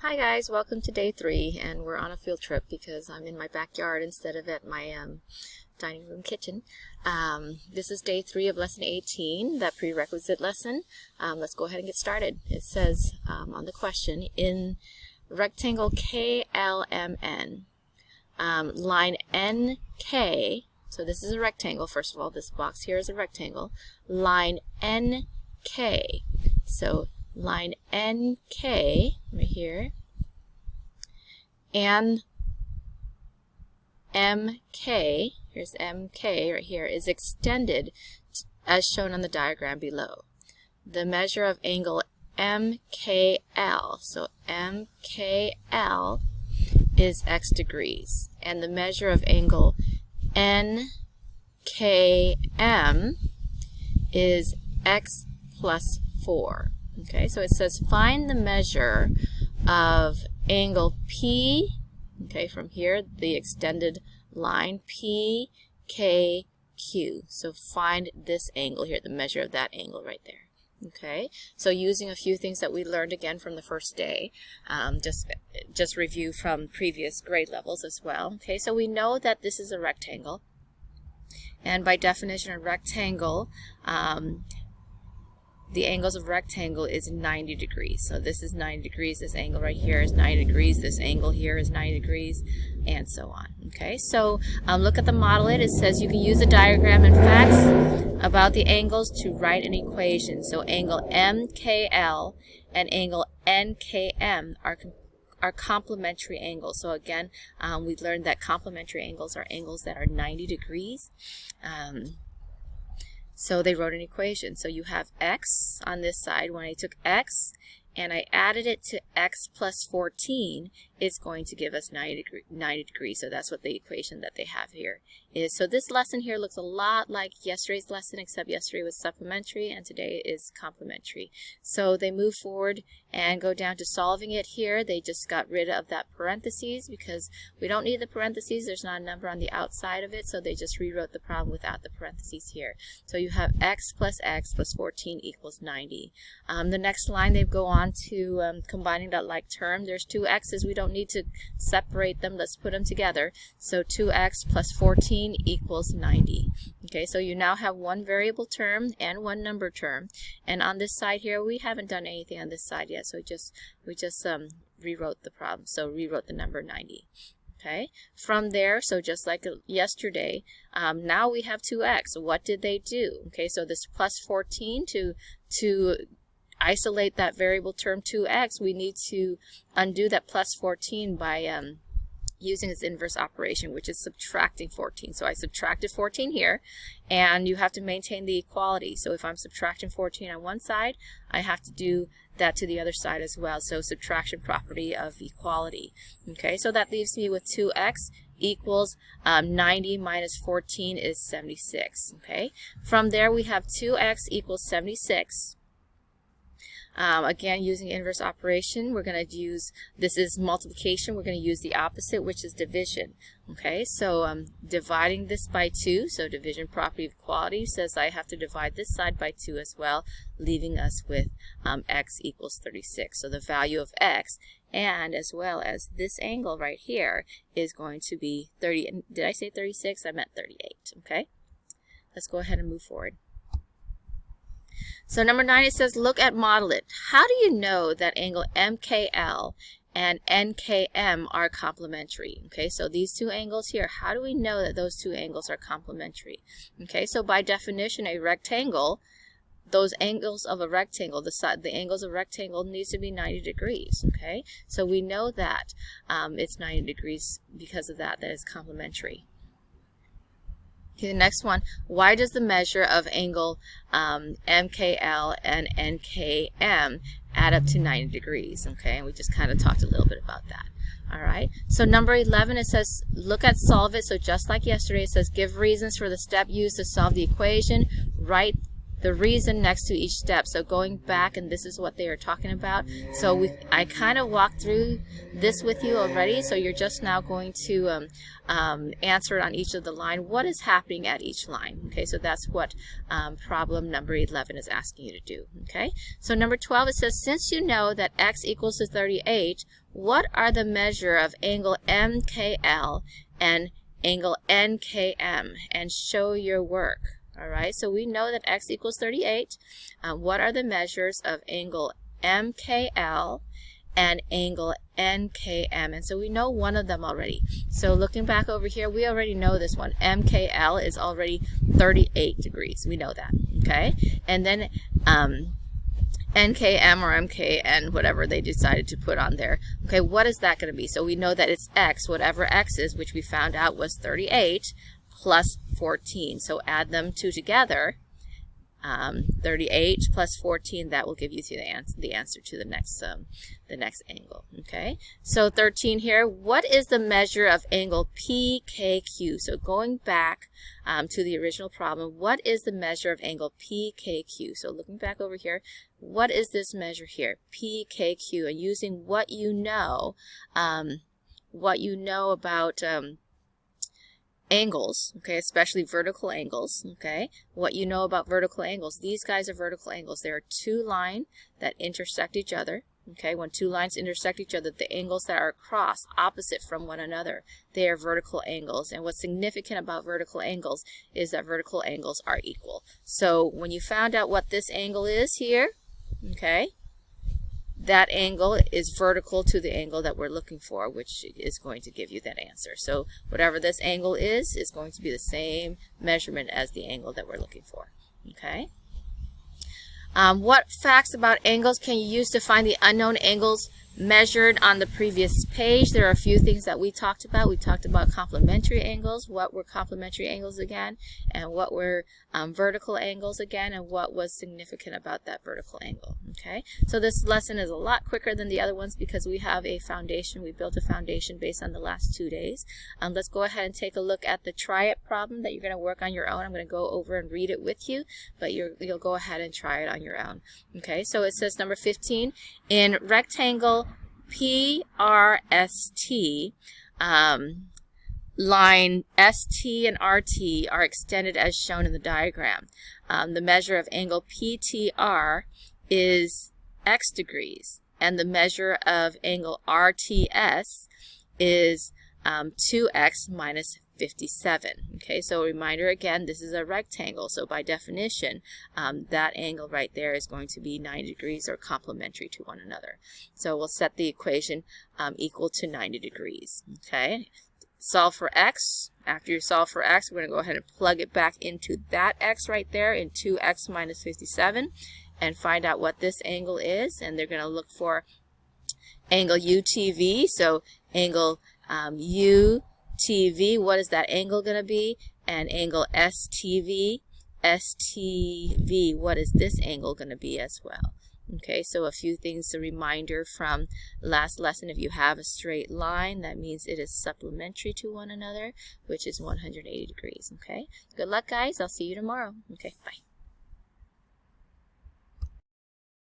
Hi guys, welcome to day 3, and we're on a field trip because I'm in my backyard instead of at my dining room kitchen. This is day 3 of lesson 18, that prerequisite lesson. Let's go ahead and get started. It says on the question, in rectangle KLMN, line NK, so this is a rectangle, first of all, this box here is a rectangle, line NK, so line NK right here and MK, here's MK right here, is extended as shown on the diagram below. The measure of angle MKL, so MKL is x degrees, and the measure of angle NKM is x plus 4. Okay, so it says find the measure of angle P, okay, from here, the extended line PKQ. So find this angle here, the measure of that angle right there. Okay, so using a few things that we learned again from the first day, just review from previous grade levels as well. Okay, so we know that this is a rectangle, and by definition a rectangle, the angles of rectangle is 90 degrees. So this is 90 degrees, this angle right here is 90 degrees, this angle here is 90 degrees, and so on. Okay, so look at the model. It says you can use a diagram and facts about the angles to write an equation. So angle MKL and angle NKM are complementary angles. So again, we learned that complementary angles are angles that are 90 degrees. So they wrote an equation. So you have x on this side. When I took x and I added it to x plus 14, it's going to give us 90 degrees. So that's what the equation that they have here is. So this lesson here looks a lot like yesterday's lesson, except yesterday was supplementary and today is complementary. So they move forward and go down to solving it here. They just got rid of that parentheses because we don't need the parentheses. There's not a number on the outside of it, so they just rewrote the problem without the parentheses here. So you have x plus 14 equals 90. The next line they go on to combining that like term. There's two x's. We don't need to separate them. Let's put them together. So 2x plus 14 equals 90. Okay, so you now have one variable term and one number term. And on this side here, we haven't done anything on this side yet. So we just rewrote the problem. So rewrote the number 90. Okay, from there, so just like yesterday, now we have 2x. What did they do? Okay, so this plus 14 to isolate that variable term 2x, we need to undo that plus 14 by using its inverse operation, which is subtracting 14. So I subtracted 14 here, and you have to maintain the equality. So if I'm subtracting 14 on one side, I have to do that to the other side as well. So subtraction property of equality. Okay, so that leaves me with 2x equals 90 minus 14 is 76. Okay, from there we have 2x equals 76. Again, using inverse operation, we're going to use, this is multiplication, we're going to use the opposite, which is division. Okay, so dividing this by 2, so division property of equality says I have to divide this side by 2 as well, leaving us with x equals 36. So the value of x, and as well as this angle right here, is going to be 30. Did I say 36? I meant 38. Okay, let's go ahead and move forward. So number 9, it says, look at model it. How do you know that angle MKL and NKM are complementary? Okay, so these two angles here, how do we know that those two angles are complementary? Okay, so by definition, a rectangle, those angles of a rectangle, the angles of a rectangle needs to be 90 degrees. Okay, so we know that it's 90 degrees because of that is complementary. Okay, the next one, why does the measure of angle MKL and NKM add up to 90 degrees? Okay, and we just kind of talked a little bit about that. All right, so number 11, it says, look at solve it. So just like yesterday, it says, give reasons for the step used to solve the equation. Write the reason next to each step. So going back, and this is what they are talking about. So I kind of walked through this with you already, so you're just now going to answer it on each of the line. What is happening at each line? Okay, so that's what problem number 11 is asking you to do. Okay, so number 12, it says, since you know that x equals to 38, what are the measure of angle MKL and angle NKM, and show your work. All right, so we know that x equals 38. What are the measures of angle MKL and angle NKM? And so we know one of them already. So looking back over here, we already know this one. MKL is already 38 degrees. We know that. Okay, and then NKM or MKN, whatever they decided to put on there. Okay, what is that going to be? So we know that it's x, whatever x is, which we found out was 38 plus 14. So add them two together. 38 plus 14, that will give you the answer to the next angle. Okay, so 13 here, what is the measure of angle PKQ? So going back to the original problem, what is the measure of angle PKQ? So looking back over here, what is this measure here? PKQ, and using what you know about angles, okay, especially vertical angles, okay, what you know about vertical angles. These guys are vertical angles. There are two lines that intersect each other, okay. When two lines intersect each other, the angles that are across, opposite from one another, they are vertical angles. And what's significant about vertical angles is that vertical angles are equal. So when you found out what this angle is here, okay, that angle is vertical to the angle that we're looking for, which is going to give you that answer. So whatever this angle is going to be the same measurement as the angle that we're looking for. Okay. What facts about angles can you use to find the unknown angles measured on the previous page? There are a few things that we talked about. We talked about complementary angles. What were complementary angles again? And what were vertical angles again? And what was significant about that vertical angle? Okay, so this lesson is a lot quicker than the other ones because we have a foundation. We built a foundation based on the last 2 days. Let's go ahead and take a look at the try it problem that you're going to work on your own. I'm going to go over and read it with you, but you'll go ahead and try it on your own. Okay, so it says number 15, in rectangle PRST, line ST and RT are extended as shown in the diagram. The measure of angle PTR is x degrees, and the measure of angle RTS is 2x minus 57. Okay, so a reminder again, this is a rectangle, so by definition that angle right there is going to be 90 degrees or complementary to one another. So we'll set the equation equal to 90 degrees. Okay, solve for x. After you solve for x, we're going to go ahead and plug it back into that x right there in 2x minus 57 and find out what this angle is, and they're going to look for angle UTV. So angle UTV, what is that angle going to be? And angle STV, what is this angle going to be as well? Okay, so a few things, a reminder from last lesson. If you have a straight line, that means it is supplementary to one another, which is 180 degrees. Okay, good luck guys. I'll see you tomorrow. Okay, bye.